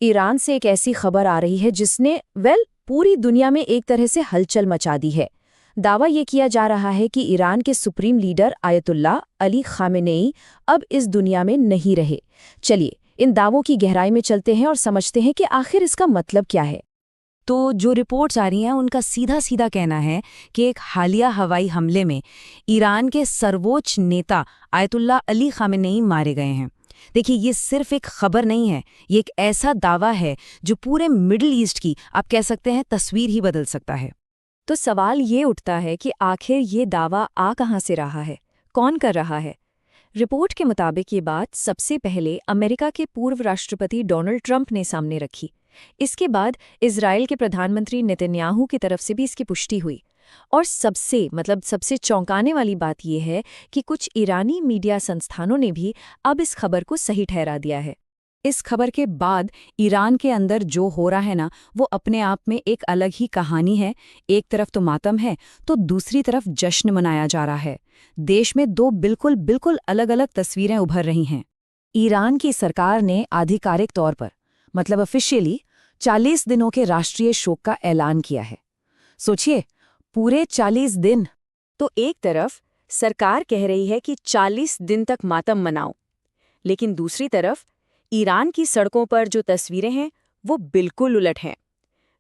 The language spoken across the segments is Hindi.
ईरान से एक ऐसी खबर आ रही है जिसने पूरी दुनिया में एक तरह से हलचल मचा दी है। दावा ये किया जा रहा है कि ईरान के supreme leader Ayatollah Ali Khamenei अब इस दुनिया में नहीं रहे। चलिए इन दावों की गहराई में चलते हैं और समझते हैं कि आखिर इसका मतलब क्या है। तो जो रिपोर्ट्स आ रही हैं उनका सीधा सीधा कहना है कि एक हालिया हवाई हमले में ईरान के सर्वोच्च नेता आयतुल्लाह अली खामेनेई मारे गए हैं। देखिए, ये सिर्फ एक खबर नहीं है, ये एक ऐसा दावा है जो पूरे मिडिल ईस्ट की, आप कह सकते हैं, तस्वीर ही बदल सकता है। तो सवाल ये उठता है कि आखिर ये दावा आ कहाँ से रहा है, कौन कर रहा है। रिपोर्ट के मुताबिक ये बात सबसे पहले अमेरिका के पूर्व राष्ट्रपति डोनाल्ड ट्रंप ने सामने रखी। इसके बाद इजराइल के प्रधानमंत्री नेतन्याहू की तरफ से भी इसकी पुष्टि हुई। और सबसे चौंकाने वाली बात यह है कि कुछ ईरानी मीडिया संस्थानों ने भी अब इस खबर को सही ठहरा दिया है। इस खबर के बाद ईरान के अंदर जो हो रहा है ना, वो अपने आप में एक अलग ही कहानी है। एक तरफ तो मातम है तो दूसरी तरफ जश्न मनाया जा रहा है। देश में दो बिल्कुल अलग अलग तस्वीरें उभर रही हैं। ईरान की सरकार ने आधिकारिक तौर पर, मतलब ऑफिशियली, 40 दिनों के राष्ट्रीय शोक का ऐलान किया है। सोचिए, पूरे 40 दिन। तो एक तरफ सरकार कह रही है कि 40 दिन तक मातम मनाओ, लेकिन दूसरी तरफ ईरान की सड़कों पर जो तस्वीरें हैं वो बिल्कुल उलट हैं।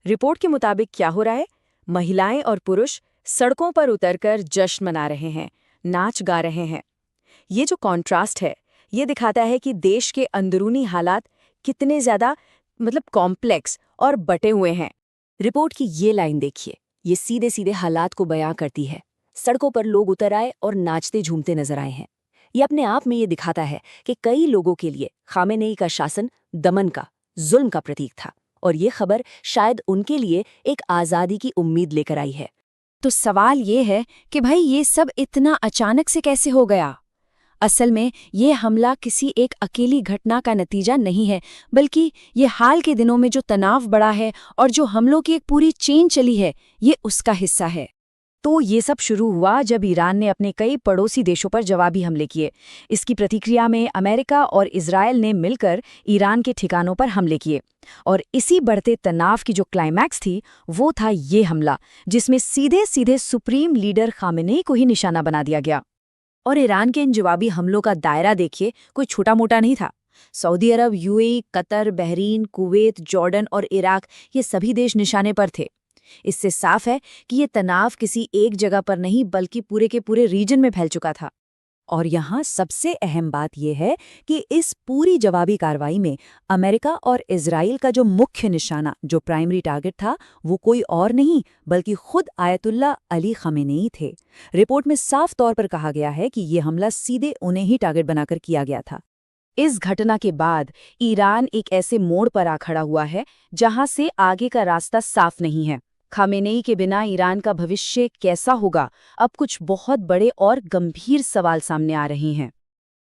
रिपोर्ट के मुताबिक क्या हो रहा है, महिलाएं और पुरुष सड़कों पर उतरकर जश्न मना रहे हैं, नाच गा रहे हैं। ये जो कॉन्ट्रास्ट है, ये दिखाता है कि देश के अंदरूनी हालात कितने ज़्यादा कॉम्प्लेक्स और बटे हुए हैं। रिपोर्ट की ये लाइन देखिए, ये सीधे सीधे हालात को बयां करती है। सड़कों पर लोग उतर आए और नाचते झूमते नजर आए हैं। ये अपने आप में ये दिखाता है कि कई लोगों के लिए खामेनेई का शासन दमन का, जुल्म का प्रतीक था, और ये खबर शायद उनके लिए एक आज़ादी की उम्मीद लेकर आई है। तो सवाल ये है कि भाई, ये सब इतना अचानक से कैसे हो गया? असल में ये हमला किसी एक अकेली घटना का नतीजा नहीं है, बल्कि ये हाल के दिनों में जो तनाव बढ़ा है और जो हमलों की एक पूरी चेन चली है, ये उसका हिस्सा है। तो ये सब शुरू हुआ जब ईरान ने अपने कई पड़ोसी देशों पर जवाबी हमले किए। इसकी प्रतिक्रिया में अमेरिका और इजराइल ने मिलकर ईरान के ठिकानों पर हमले किए। और इसी बढ़ते तनाव की जो क्लाइमैक्स थी, वो था ये हमला, जिसमें सीधे सीधे सुप्रीम लीडर खामेनेई को ही निशाना बना दिया गया। और ईरान के इन जवाबी हमलों का दायरा देखिए, कोई छोटा मोटा नहीं था। Saudi Arab, UAE, Qatar, Bahrain, Kuwait, Jordan और इराक, ये सभी देश निशाने पर थे। इससे साफ है कि ये तनाव किसी एक जगह पर नहीं, बल्कि पूरे के पूरे रीजन में फैल चुका था। और यहाँ सबसे अहम बात यह है कि इस पूरी जवाबी कार्रवाई में अमेरिका और इजराइल का जो मुख्य निशाना, जो प्राइमरी टारगेट था, वो कोई और नहीं बल्कि खुद आयतुल्लाह अली खामेनेई थे। रिपोर्ट में साफ तौर पर कहा गया है कि ये हमला सीधे उन्हें ही टारगेट बनाकर किया गया था। इस घटना के बाद ईरान एक ऐसे मोड़ पर आ खड़ा हुआ है जहां से आगे का रास्ता साफ नहीं है। खामेनेई के बिना ईरान का भविष्य कैसा होगा? अब कुछ बहुत बड़े और गंभीर सवाल सामने आ रहे हैं।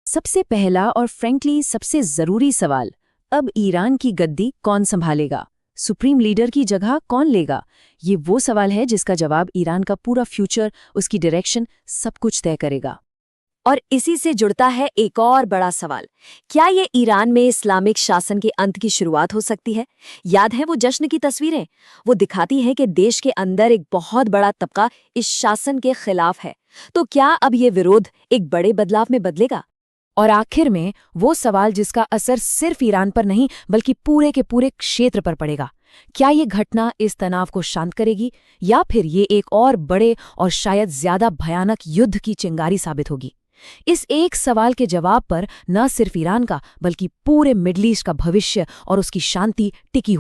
सबसे पहला और फ्रैंकली सबसे जरूरी सवाल, अब ईरान की गद्दी कौन संभालेगा? सुप्रीम लीडर की जगह कौन लेगा? ये वो सवाल है जिसका जवाब ईरान का पूरा फ्यूचर, उसकी डायरेक्शन, सब कुछ तय करेगा। और इसी से जुड़ता है एक और बड़ा सवाल, क्या ये ईरान में इस्लामिक शासन के अंत की शुरुआत हो सकती है? याद है वो जश्न की तस्वीरें? वो दिखाती हैं कि देश के अंदर एक बहुत बड़ा तबका इस शासन के खिलाफ है। तो क्या अब ये विरोध एक बड़े बदलाव में बदलेगा? और आखिर में वो सवाल जिसका असर सिर्फ ईरान पर नहीं बल्कि पूरे के पूरे क्षेत्र पर पड़ेगा, क्या ये घटना इस तनाव को शांत करेगी या फिर ये एक और बड़े और शायद ज्यादा भयानक युद्ध की चिंगारी साबित होगी? इस एक सवाल के जवाब पर न सिर्फ ईरान का बल्कि पूरे मिडल ईस्ट का भविष्य और उसकी शांति टिकी